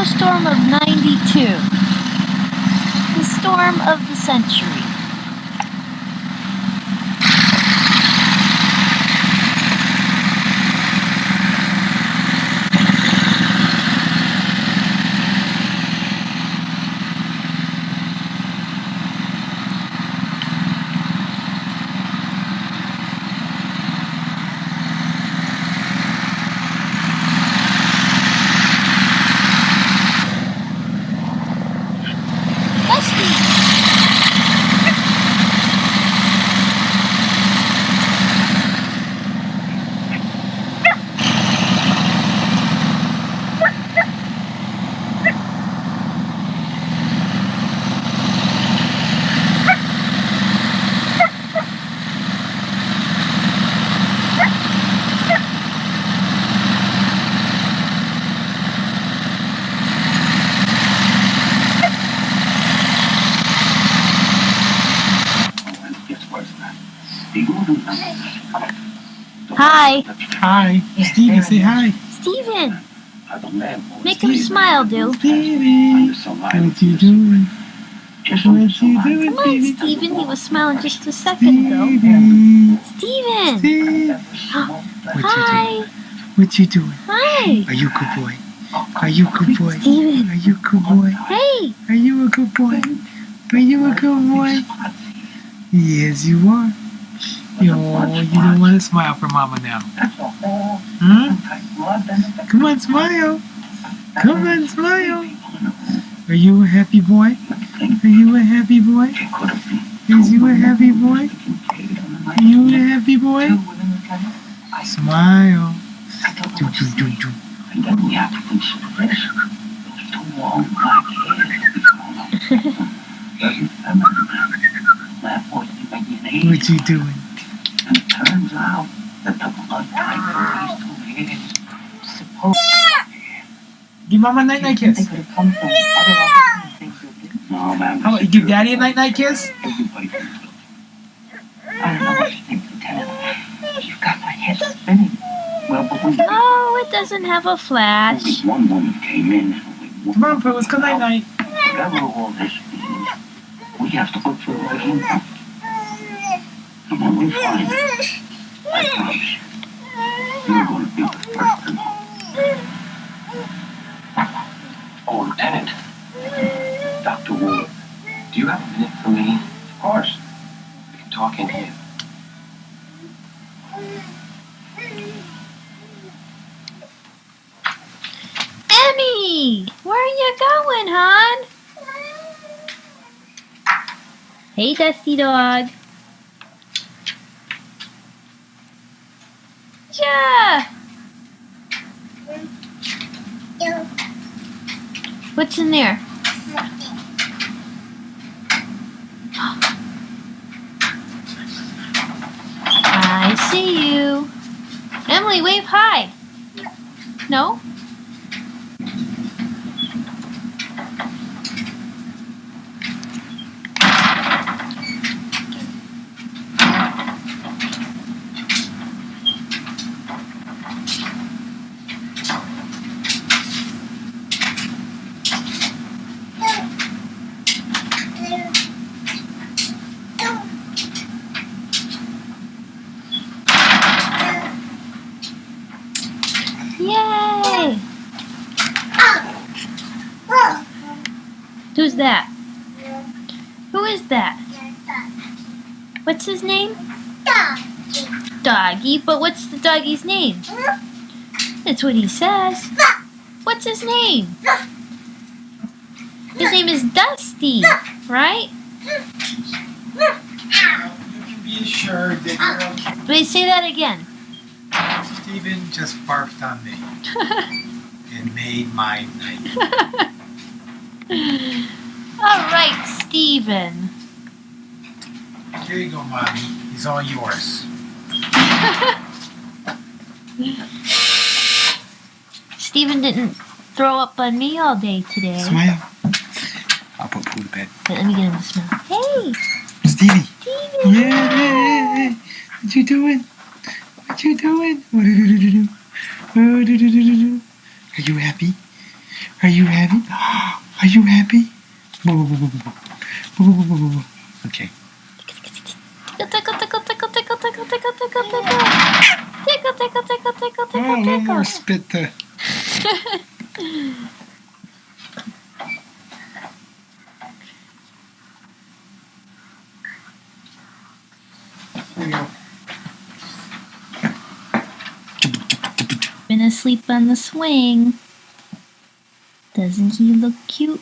snowstorm of '92. The storm of the century. Hi. Hi. Stevie, say hi. Steven. Make him smile, dude. Stevie. What you doing? What you doing, Come on, Steven. He was smiling just a second ago. Steven. Steve. Hi. What you doing? Hi. Are you a good boy? Are you a good boy? Steven. Are you a good boy? Hey. Are you a good boy? Are you a good boy? Yes, you are. Oh, you don't want to smile for Mama now. Come on, smile. Come on, smile. Are you a happy boy? Are you a happy boy? Is you a happy boy? Are you a happy boy? Smile. Do, do, do, do. What you doing? And it turns out that the blood type for these two kids supposed Give Mama a night-night kiss. they could have come from other things you did. No, man. How about you give Daddy a night-night kiss? Everybody can do it. I don't know what you think, Lieutenant. You've got my head spinning. Well, but when No, it doesn't have a flash. only one woman came in, and only one Come on, Pooh, let's go night-night. whatever all this means, we have to look for the right impact. And when we find it, I promise you, you're going to be the first to know. Oh, Lieutenant. Dr. Ward, do you have a minute for me? Of course. We can talk in here. Emmy, where are you going, hon? Hey, Dusty Dog. Yeah. What's in there? I see you. Emily, wave hi. No? Yay! Who's that? Who is that? What's his name? Doggy, but what's the doggy's name? That's what he says. What's his name? His name is Dusty, right? You can be assured that you're okay. Wait, say that again. Steven just barfed on me and made my night. All right, Steven. Here you go, Mommy. He's all yours. Steven didn't throw up on me all day today. Smile. I'll put Pooh to bed. Wait, let me get him to smile. Hey, Stevie. Steven. Yeah. What you doing? What you doing? What do? Are you happy? Are you happy? Are you happy? Okay. Tickle, tickle, tickle, tickle, tickle, tickle, tickle, tickle. Tickle, tickle, tickle, tickle, Oh, a tickle, little more tickle. spit there. There you go. Been asleep on the swing. Doesn't he look cute?